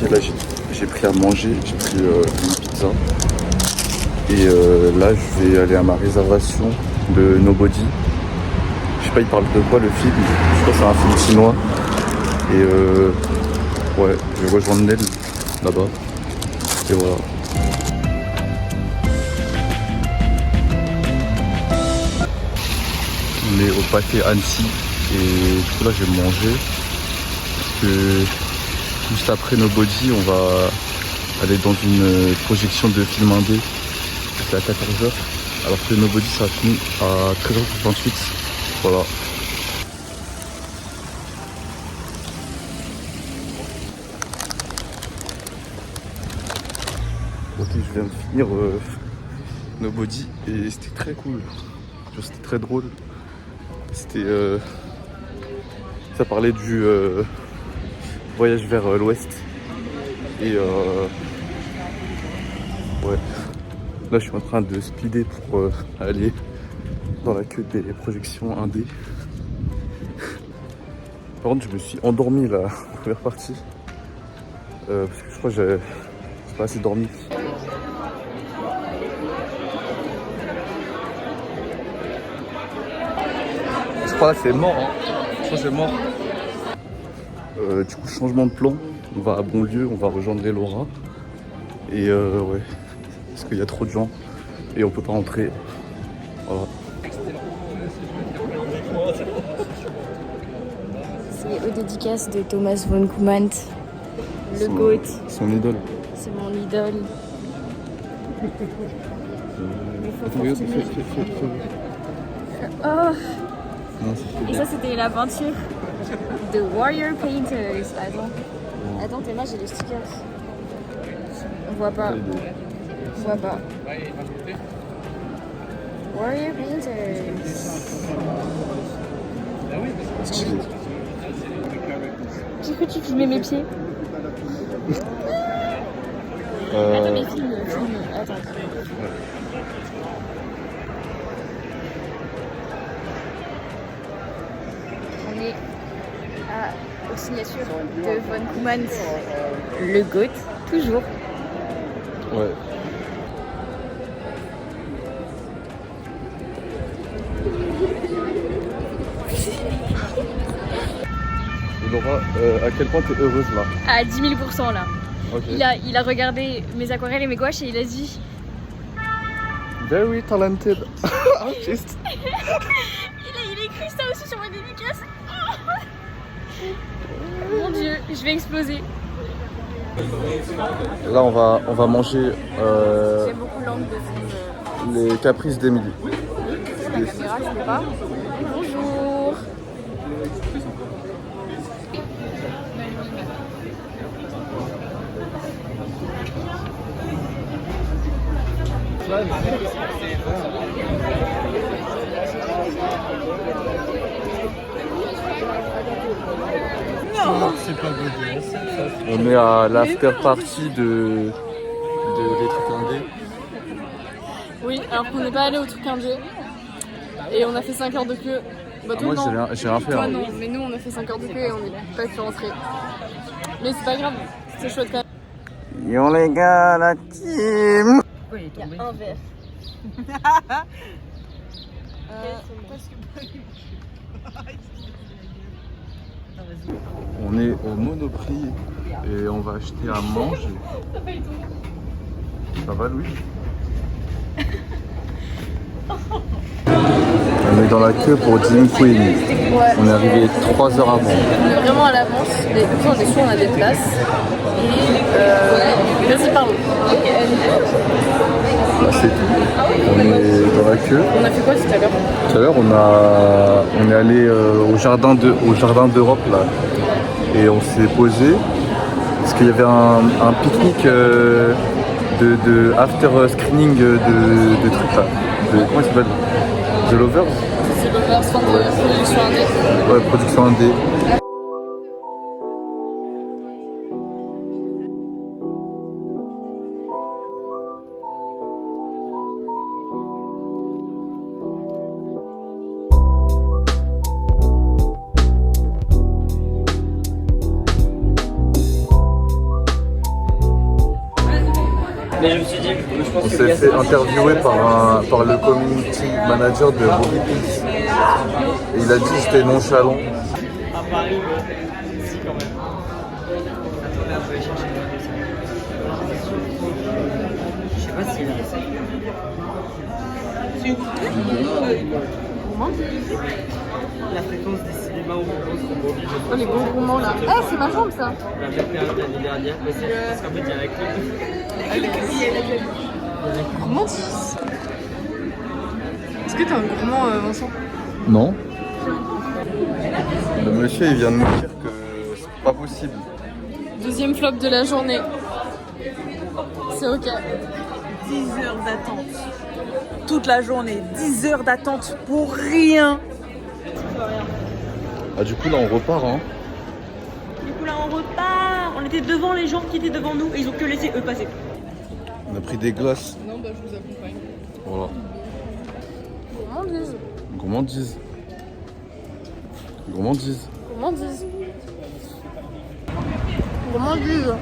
là j'ai pris à manger, j'ai pris une pizza. Et là je vais aller à ma réservation de Nobody. Je sais pas il parle de quoi le film, je crois que c'est un film chinois. Et ouais, je vais rejoindre Nel là-bas. Et voilà. On est au pâté Annecy et du coup là je vais manger. Parce que juste après Nobody, on va aller dans une projection de film indé. C'est à 14h. Alors que Nobody ça finit à 13h38. Voilà. Ok, je viens de finir Nobody et c'était très cool. C'était très drôle. C'était ça parlait du voyage vers l'ouest. Et ouais. Là je suis en train de speeder pour aller dans la queue des projections indé. Par contre je me suis endormi la première partie. Parce que je crois que j'ai pas assez dormi. Je crois que c'est mort, hein. Je crois que c'est mort. Du coup, changement de plan. On va à Bonlieu, on va rejoindre les Laura. Et ouais, parce qu'il y a trop de gens et on peut pas rentrer. Voilà. C'est aux dédicaces de Thomas von Koumant, le GOAT. Son idole. C'est mon idole. Oh. Et ça c'était la peinture de Warrior Painters. Attends Théma, j'ai les stickers. On voit pas. On voit pas. Warrior Painters. J'ai cru que tu filmais mes pieds. Attends mais filme. Attends. On est aux signatures de von Koumant, le GOAT, toujours. Ouais. Et Laura, à quel point t'es heureuse là? À 10 000% là. Okay. Il a regardé mes aquarelles et mes gouaches et il a dit Very talented artist. il a écrit ça aussi sur ma dédicace. Mon Dieu, je vais exploser. Là on va manger J'aime beaucoup l'angle de film. les caprices d'Emily. La caméra, je peux pas. Bonjour. Non, c'est pas beau. On est à l'after party de des trucs indés. Oui, alors qu'on n'est pas allé au truc indé. Et on a fait 5 heures de queue. Bah, toi, Moi non. j'ai rien fait. Toi Hein. non, mais nous on a fait 5 heures de queue et on n'est pas pu rentrer. Mais c'est pas grave, c'est chouette quand même. Yo les gars, la team. Il y a un verre. On est au Monoprix et on va acheter à manger. Ça va Louis? On est dans la queue pour Dream Queen. Ouais. On est arrivé 3 heures avant. On est vraiment à l'avance, mais comme ça on est sûr on a des places. Et vas-y parle. Là c'est tout. On est dans la queue. On a fait quoi tout à l'heure? Tout à l'heure on est allé au jardin d'Europe là. Et on s'est posé parce qu'il y avait un pique-nique de after screening de trucs là. Comment il s'appelle? The Lovers? C'est le verse de production indé. Ouais, production indé. Mais je me suis dit, je pense On que s'est fait interviewer par le community manager de Bobby Pins. Et il a dit que j'étais nonchalant. à Paris, si quand même. Attendez, on peut aller chercher le je sais pas si la fréquence des cinémas où on pense qu'on mobile. Oh, les bons gourmands là. Ah, c'est ma jambe ça. La même période l'année dernière, mais c'est parce qu'en fait il y a la clé. Gourmandise. Est-ce que t'es un gourmand, Vincent? Non. Le monsieur il vient de me dire que c'est pas possible. Deuxième flop de la journée. C'est ok. 10 heures d'attente. Toute la journée, 10 heures d'attente pour rien. Ah du coup là on repart hein. Du coup là on repart. On était devant les gens qui étaient devant nous et ils ont que laissé eux passer. On a pris des glaces. Non, bah je vous accompagne. Voilà. Gourmandise. Gourmandise. Gourmandise. Gourmandise. Gourmandise.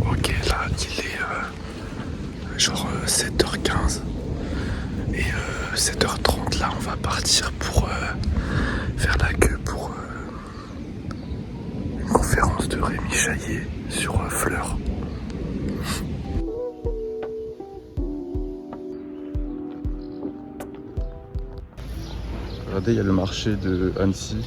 Ok, là il est genre 7h15 et 7h30 là on va partir pour faire la queue pour une conférence de Rémi Chaillet sur Fleur. Regardez, il y a le marché de Annecy.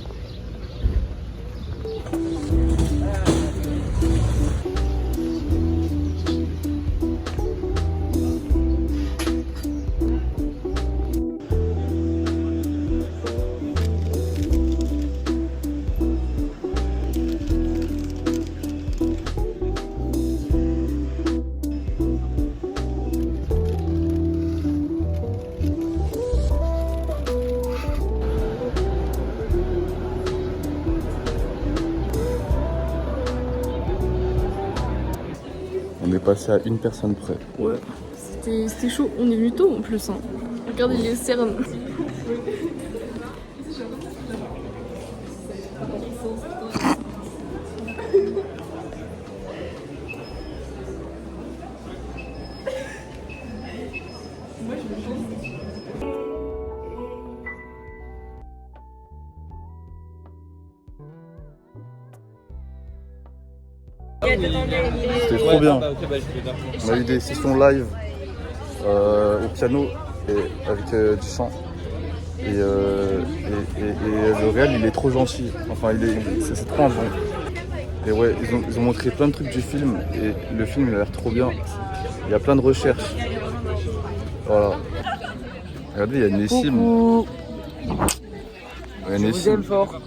On est passé à une personne près. Ouais. C'était chaud. On est venu tôt en plus. Hein. Regardez les cernes. C'était trop bien. On a eu des sessions live au piano et avec du chant. Et le réel il est trop gentil. Enfin c'est trop un bon. Et ouais, ils ont montré plein de trucs du film et le film il a l'air trop bien. Il y a plein de recherches. Voilà. Regardez, il y a Nessim. Coucou. Il y a Je vous Nessim. aime fort.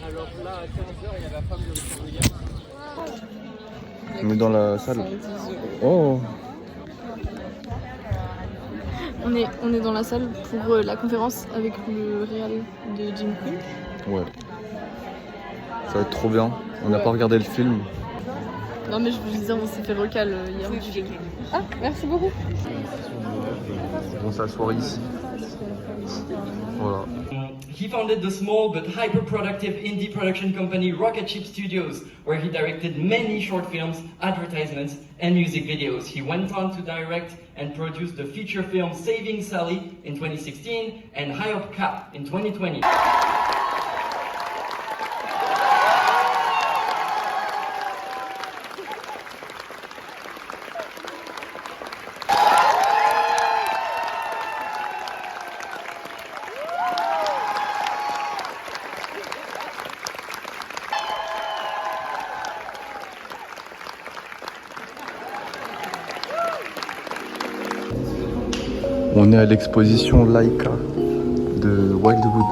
Alors là, à 15h, il y a la femme de On est dans la salle. Oh. On est dans la salle pour la conférence avec le réal de Jim Quinn. Ouais. Ça va être trop bien. On n'a pas regardé le film. Non mais je veux dire, on s'est fait recal hier. Ah, merci beaucoup. On va s'asseoir ici. Voilà. He founded the small but hyper-productive indie production company Rocket Ship Studios, where he directed many short films, advertisements, and music videos. He went on to direct and produce the feature film Saving Sally in 2016 and High Up Cap in 2020. On est à l'exposition Laika de Wildwood.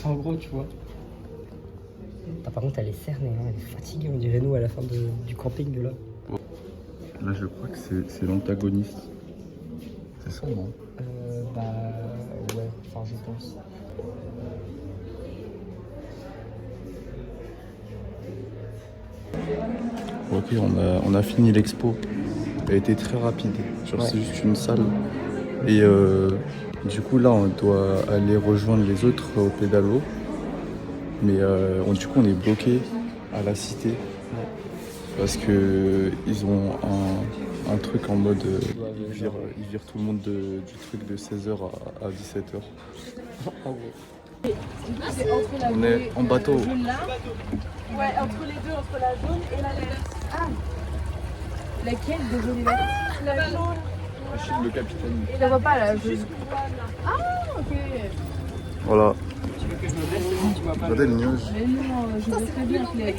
En gros, tu vois. Par contre, elle est cernée, hein, elle est fatiguée, on dirait nous à la fin du camping de là. Là, je crois que c'est l'antagoniste. C'est ça, non? Bah ouais, enfin je pense. Ok, on a fini l'expo. Elle a été très rapide. Genre, Ouais. c'est juste une salle. Et du coup, là, on doit aller rejoindre les autres au pédalo. Mais du coup, on est bloqué à la cité. Parce que ils ont un truc en mode. Ils virent tout le monde du truc de 16h à 17h. En gros. On est en bateau. Ouais, entre les deux, entre la jaune et la verte. Laquelle de jaune et vert? La jaune. Le capitaine. Je la vois pas là. Juste voilà. Ok. Voilà. Tu veux que je me baisse si tu vois pas? Regardez le nuage. Mais non, je vois très bien que les.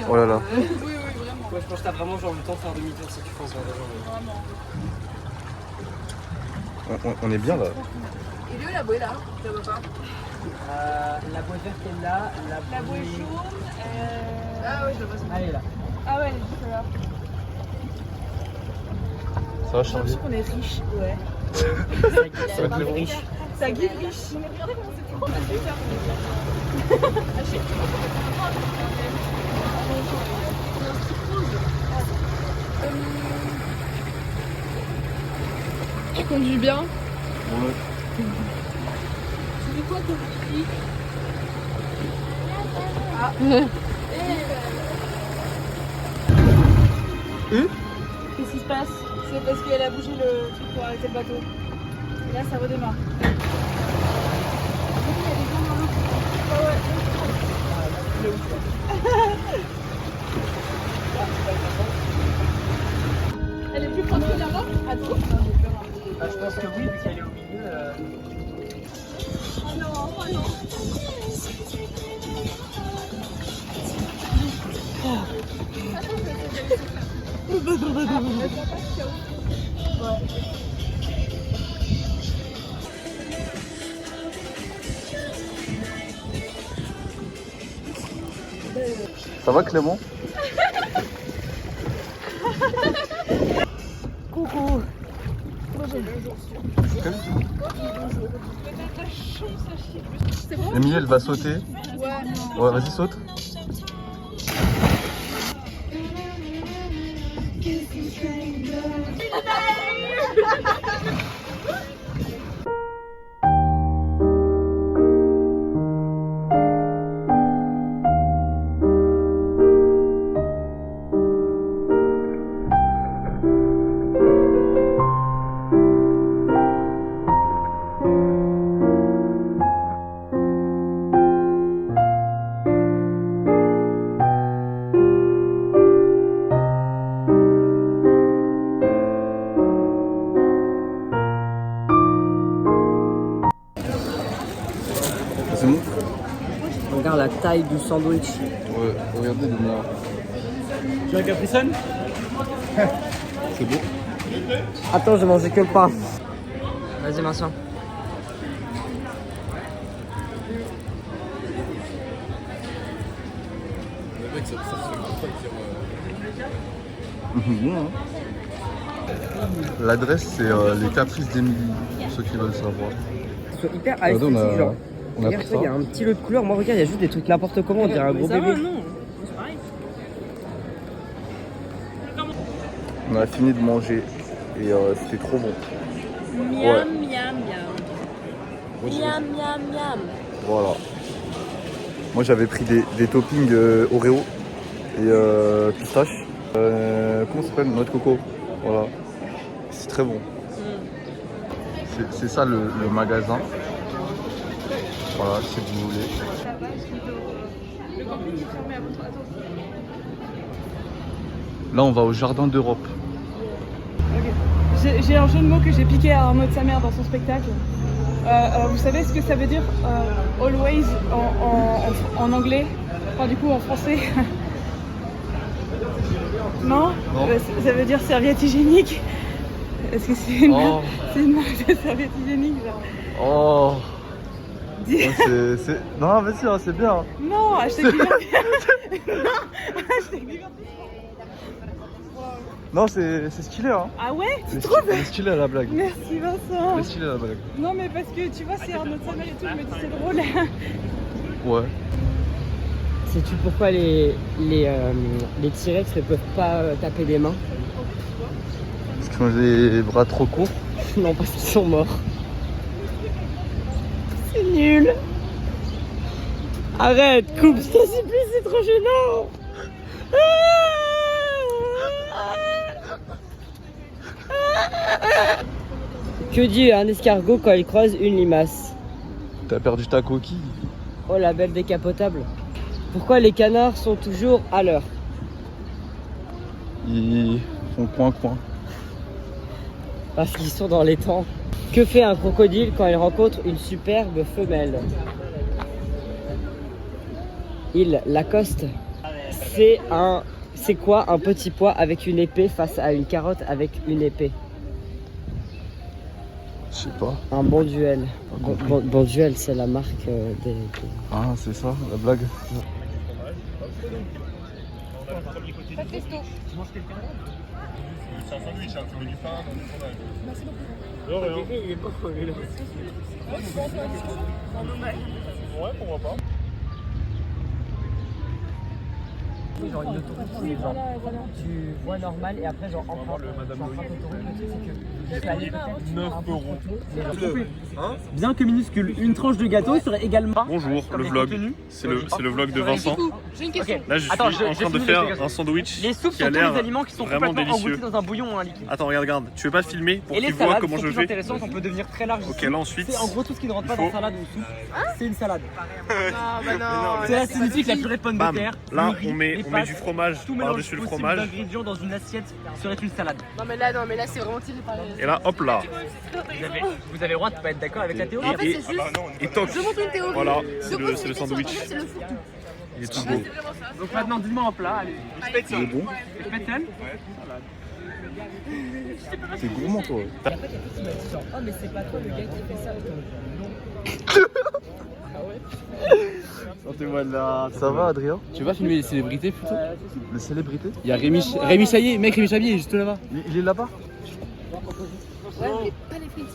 Oh là là. Oui, oui, vraiment. Ouais, je pense que t'as vraiment genre le temps de faire demi-tour si tu fonces vers la jambe. On est bien là. Et lui, la bouée là, je la vois pas. La boîte verte est là, La bouée jaune. Ah ouais, je la vois. Elle est là. Ah ouais, elle est juste là. Ça va, Charlie? On est riche, ouais. Ça va être les riches. Ça guide riche. Mais regardez comment c'est trop facile. Tu conduis bien? Ouais. Tu fais quoi comme musique? Ah. Qu'est-ce qui se passe? C'est parce qu'elle a bougé le truc pour arrêter le bateau. Et là, ça redémarre. Elle est plus tranquille là-bas? À tout? Je pense que oui, vu qu'elle est au milieu. Oh non, oh non. Ça va, Clément? Coucou. Emilie, elle va sauter. Ouais, vas-y, saute. C'est bon? Regarde la taille du sandwich. Ouais, regardez le noir. Tu veux un Capri Sun? C'est beau? Attends, j'ai mangé que le pain. Vas-y, Vincent. Bon, hein. L'adresse, c'est les Caprices d'Emilie, pour ceux qui veulent savoir. Ils sont hyper Regardez, esthétiques, genre. on a Regarde, pris ça. il y a un petit lot de couleurs. Moi, regarde, il y a juste des trucs n'importe comment, on dirait un gros bébé. non. C'est pareil. On a fini de manger et c'était trop bon. Miam, Ouais. miam, miam. Miam, miam, miam. Voilà. Moi j'avais pris des toppings Oreo et pistache. Comment ça s'appelle? Noix de coco. Voilà. C'est très bon. C'est ça le magasin. Voilà, si vous voulez. Le camping est fermé à votre attention. Là on va au Jardin d'Europe. J'ai un jeu de mots que j'ai piqué à Arnaud de sa mère dans son spectacle. Vous savez ce que ça veut dire always en anglais, enfin du coup en français. Non, Non. Ça veut dire serviette hygiénique. Est-ce que c'est une, Oh. c'est une marque de serviette hygiénique genre? Oh. Dis- Non, vas-y, hein, c'est bien. Non, hashtag divertissement. Non, hashtag divertissement. Non, c'est stylé, hein. Ah ouais, tu C'est trouves? c'est stylé la blague. Merci Vincent. C'est stylé la blague. Non mais parce que tu vois c'est Arnaud de sa mère et tout, je me dis c'est drôle. Ouais. Sais-tu pourquoi les T-Rex ne peuvent pas taper des mains? Parce qu'ils ont des bras trop courts. Non, parce qu'ils sont morts. C'est nul. Arrête, coupe, je t'en supplie, c'est trop gênant. Que dit un escargot quand il croise une limace? T'as perdu ta coquille. Oh la belle décapotable. Pourquoi les canards sont toujours à l'heure? Ils font coin-coin. Parce qu'ils sont dans les temps. Que fait un crocodile quand il rencontre une superbe femelle? Il l'accoste. C'est quoi un petit pois avec une épée face à une carotte avec une épée? Je sais pas. Un bon duel. Pas compris. Bon duel, c'est la marque des... Ah, c'est ça, la blague. C'est un sandwich, hein, tu veux du pain dans du fromage. Merci beaucoup. Ouais, pourquoi pas. Genre une autoroute, c'est genre tu vois normal et après genre enfin le Madame Loïc. c'est que 9 euros. Bien que minuscule, une tranche de gâteau serait également... Bonjour, le vlog. C'est le vlog de Vincent. J'ai une question. Là, je suis Attends, en train de fini faire l'explication. un sandwich Les soupes qui sont a tous l'air les aliments qui sont vraiment complètement délicieux. engloutis dans un bouillon ou un liquide. Attends, regarde. Tu veux pas filmer pour Et qu'ils les voient salades comment sont je plus fais? intéressantes, on peut devenir très large. Ok, ici. là ensuite. C'est en gros tout ce qui ne rentre pas il faut- dans salade ou soupe. C'est une salade. Non, C'est la signifique la purée de pommes Bam. de terre. Là, le riz, on met les du pâtes, fromage tout mélange par-dessus le possible fromage. d'ingrédients dans une assiette serait une salade. Non mais là c'est vraiment tiré par les... Et là, hop là. Vous avez le droit de pas être d'accord avec la théorie. En fait c'est juste... Et toc. Je montre une théorie. Voilà, De c'est quoi le c'est sur sandwich. Internet, c'est le fourre-tout. Il est tout beau. Donc maintenant, dis-moi en plat, allez. Il est bon. Spätzle. T'es gourmand, toi. Oh mais c'est pas toi le gars qui fait ça. Sentez-moi là. Ça va, Adrien? Tu veux pas filmer les célébrités plutôt? Les célébrités? Il y a Rémi Chaillet, mec Rémi Chaillet est juste là-bas. Il est là-bas? Ouais mais pas les frites.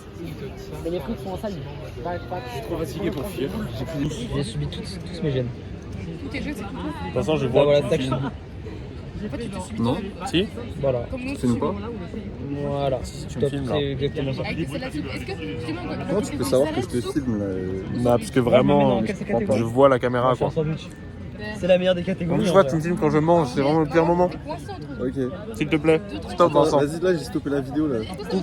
Mais les frites sont en salle. Je suis trop fatigué pour fuir. J'ai subi tous mes gènes. Tous tes jeux c'est tout. De toute façon, je Bah vois. voilà, que tu tac. filmes. Non. Si? Voilà. Tu filmes pas? Voilà. Tu me Top, filmes là. c'est exactement ça. Avec celle-là soupe. Est-ce que justement Comment tu peux savoir que je te filme là? Bah, parce que vraiment, mais non, quelle je vois la caméra Je suis quoi. un sandwich. C'est la meilleure des catégories. Donc, je en vois, vrai. tu me filmes quand je mange, c'est vraiment le pire moment. coincé entre nous. Ok. S'il te plaît. Stop, Attends, Vincent. vas-y, là j'ai stoppé la vidéo là. Coupe. T'es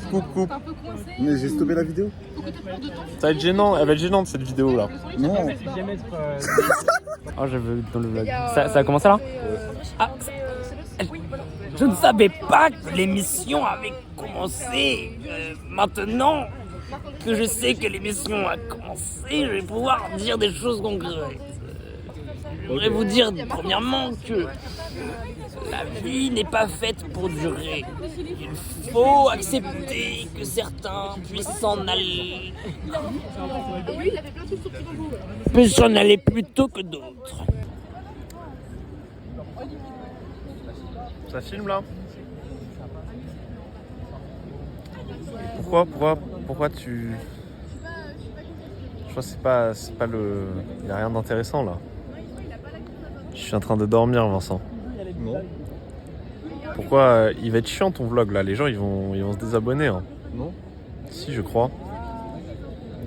un peu coincé. Mais j'ai stoppé la vidéo? Faut que t'aies peur de temps. Ça va être gênant, elle va être gênante cette vidéo là. Non. Ah, j'avais dans le vlog. Ça a commencé là Je ne savais pas que l'émission avait commencé. Maintenant que je sais que l'émission a commencé, je vais pouvoir dire des choses concrètes. Je voudrais vous dire premièrement que la vie n'est pas faite pour durer. Il faut accepter que certains puissent s'en aller. Oui, il avait plein de trucs sur petit bambou. Puissent s'en aller plus tôt que d'autres. Ça filme là? Pourquoi tu... Je crois que c'est pas le... Il n'y a rien d'intéressant là. Je suis en train de dormir, Vincent. Non. Pourquoi il va être chiant ton vlog là? Les gens ils vont se désabonner. Hein. Non. Si, je crois.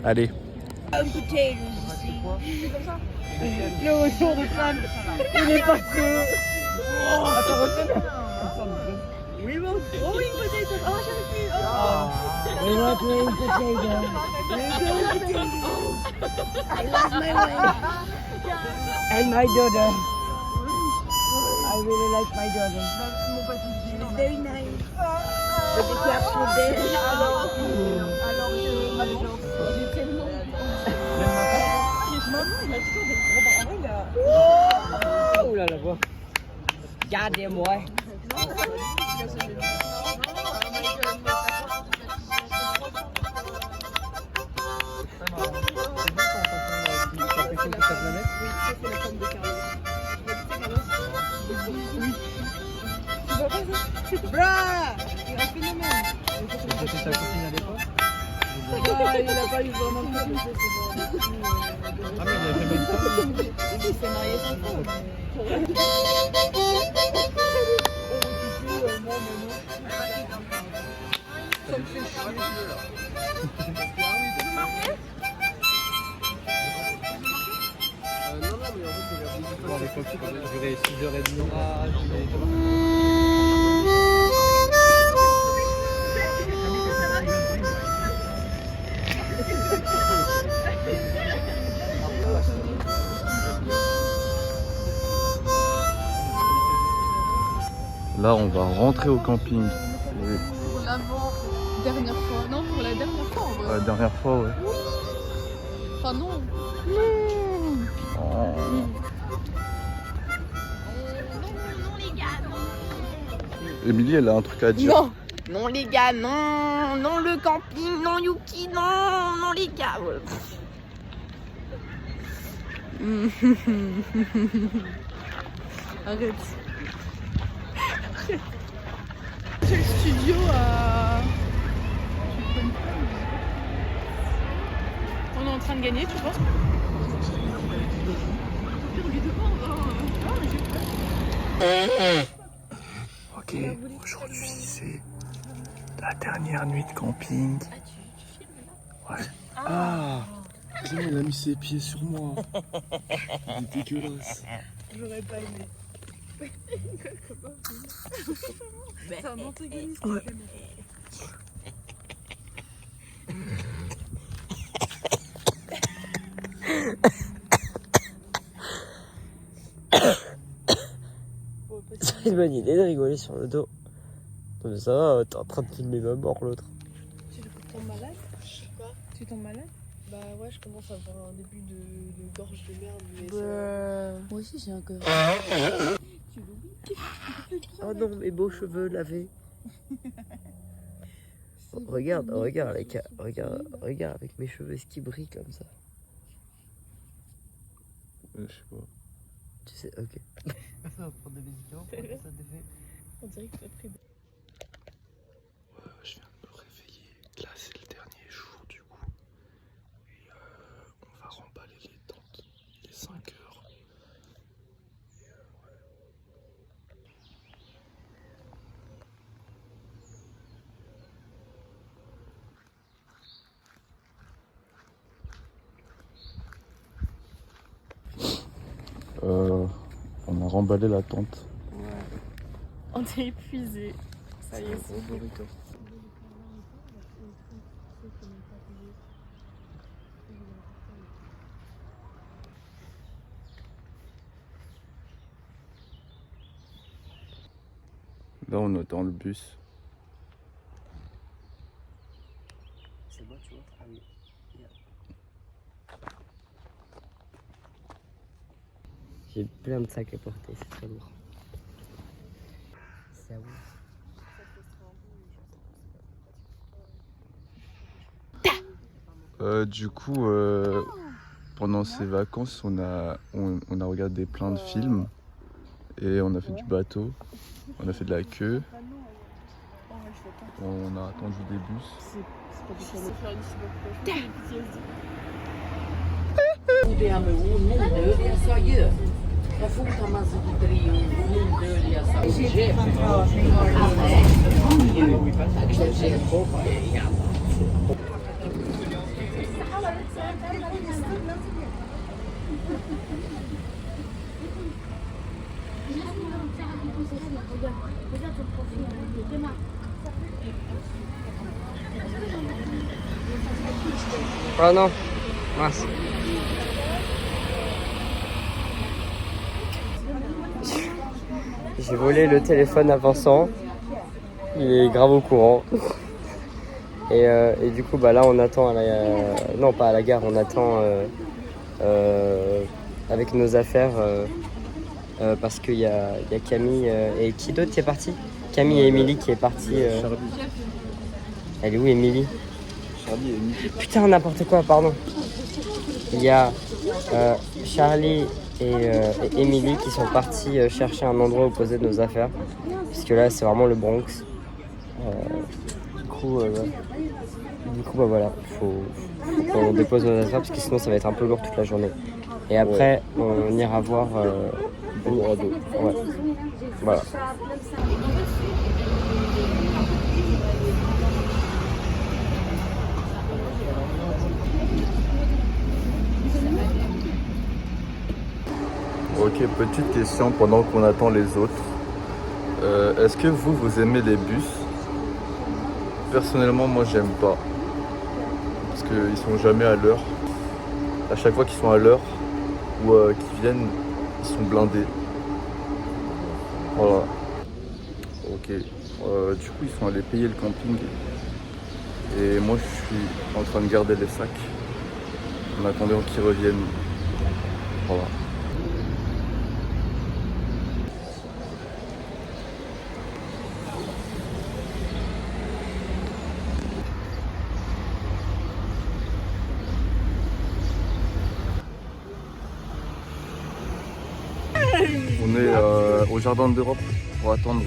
Allez. Le retour de femme. Il est pas que. Oui bon. Oh oui potato. Oh j'avais plus. Oh. We want to eat potato. I lost my way. And my daughter. I really like my daughter. She was very nice. But the cats were dead. J'ai tellement. Maman, il a toujours des gros bras. Oh là là, voix. Regardez-moi. Bra! Il a phénomène. C'était sa copine à l'époque. Il a pas eu vraiment de copine, Ah mais il avait jamais eu de femme. il s'est marié sans femme. Ça me fait chier. Bon, à l'époque, je durais 6h30. Ah, Là, on va rentrer au camping. Et Pour l'avant-dernière fois. Non, pour la dernière fois en vrai. la dernière fois, ouais. Enfin non. Oh. Émilie, elle a un truc à dire. Non. Non les gars, non, non le camping, non Yuki, non, non les gars. Arrête. C'est le studio à... On est en train de gagner, tu penses? Ok, aujourd'hui c'est la dernière nuit de camping. Ouais. Ah, il a mis ses pieds sur moi. Il est dégueulasse. J'aurais pas aimé. C'est un antagoniste. Ouais. C'est une bonne idée de rigoler sur le dos. Comme ça, t'es en train de filmer ma mort l'autre. Tu tombes malade? Quoi? Tu tombes malade? Bah ouais, je commence à avoir un début de gorge de merde. Mais Moi aussi j'ai un cœur. Tu l'oublies? Oh non, mes beaux cheveux lavés. Regarde, regarde, regarde avec mes cheveux ce qui brillent comme ça. Je sais pas. Tu sais, ok. Ça va prendre des médicaments pour que ça te fait. On dirait que t'as pris. Je viens de me réveiller. Là, c'est le dernier jour du coup. Et on va remballer les tentes. Il est 5 heures. On a remballé la tente. On est épuisé. Ça y est, c'est burrito. Là, on attend le bus. C'est moi, tu vois. Ah oui. J'ai plein de sacs à porter, c'est très lourd. Ça Du coup, pendant ces vacances, on a regardé plein de films et on a fait du bateau, on a fait de la queue, on a attendu des bus. Oh non, mince. J'ai volé le téléphone à Vincent. Il est grave au courant. Et du coup, bah là, on attend à la... non, pas à la gare, on attend avec nos affaires parce qu'il y a Camille et qui d'autre qui est parti ? Camille et Émilie qui est partie. Elle est où Émilie? Charlie et Émilie. Putain, n'importe quoi, pardon. Il y a Charlie et Émilie qui sont partis chercher un endroit où poser nos affaires. Puisque là, c'est vraiment le Bronx. Du coup, bah voilà, faut qu'on dépose nos affaires parce que sinon ça va être un peu lourd toute la journée. Et après, on ira voir. Ouais. Voilà. Ok, petite question pendant qu'on attend les autres. Est-ce que vous aimez les bus? Personnellement, moi j'aime pas. Parce qu'ils sont jamais à l'heure. À chaque fois qu'ils sont à l'heure ou qu'ils viennent, ils sont blindés. Voilà. Ok. Du coup, ils sont allés payer le camping. Et moi, je suis en train de garder les sacs en attendant qu'ils reviennent. Voilà. On est au Jardin d'Europe pour attendre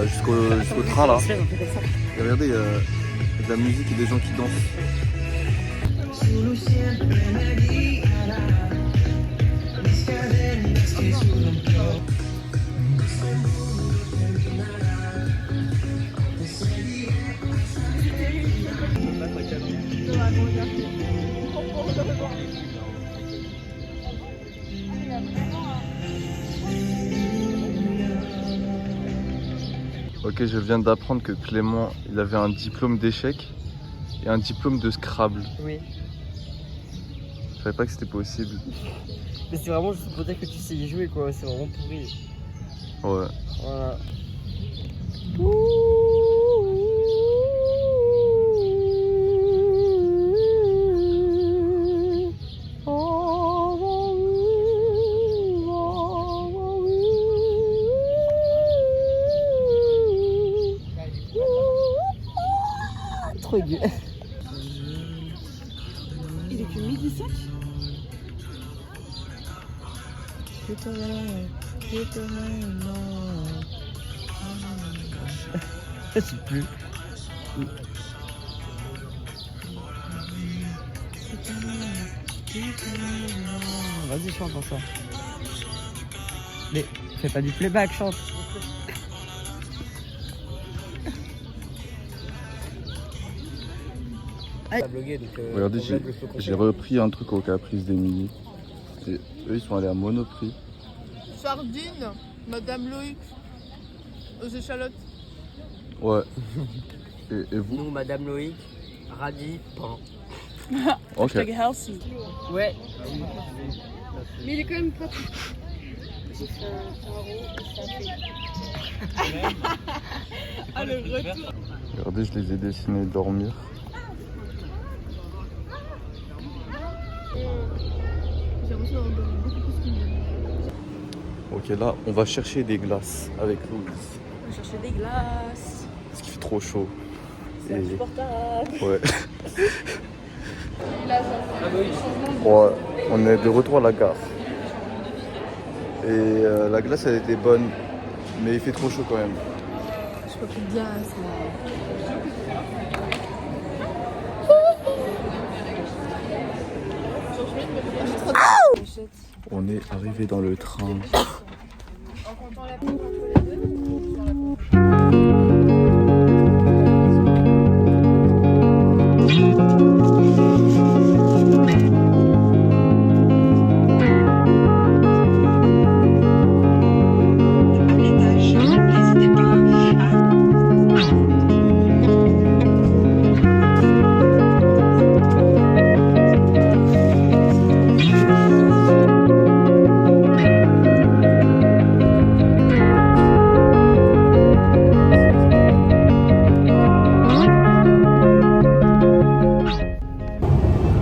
jusqu'au train là. Et regardez, il y a de la musique et des gens qui dansent. Ok, je viens d'apprendre que Clément, il avait un diplôme d'échec et un diplôme de Scrabble. Oui. Je savais pas que c'était possible. Mais c'est vraiment juste pour dire que tu sais y jouer quoi, c'est vraiment pourri. Ouais. Voilà. Trop aigu. Il est que midi 5. Je sais plus. Vas-y, chante pour ça. Mais fais pas du playback, chante. Regardez, j'ai repris un truc au Caprice d'Émilie. Et eux, ils sont allés à Monoprix. Sardine, Madame Loïc, aux échalotes. Ouais. Et vous? Nous, Madame Loïc, radis, pain. Ok. Healthy. Ouais. Mais il est quand même pas. Ah, le retour. Regardez, je les ai dessinés dormir. J'ai l'impression d'avoir dormi beaucoup plus qu'il ne. Ok, là, on va chercher des glaces avec Louise. On va chercher des glaces. Parce qu'il fait trop chaud. C'est insupportable. Ouais. Bon, on est de retour à la gare. Et la glace, elle était bonne. Mais il fait trop chaud quand même. Je peux plus de glace. On est arrivé dans le train.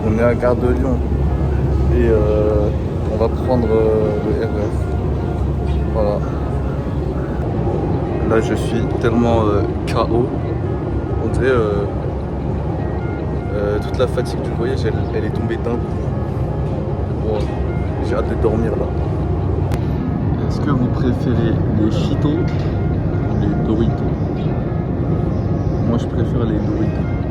On est à Gare de Lyon et on va prendre le RER. Voilà. Là, je suis tellement KO. On dirait toute la fatigue du voyage, elle est tombée d'un coup. Bon, j'ai hâte de dormir là. Est-ce que vous préférez les Cheetos ou les Doritos? Moi, je préfère les Doritos.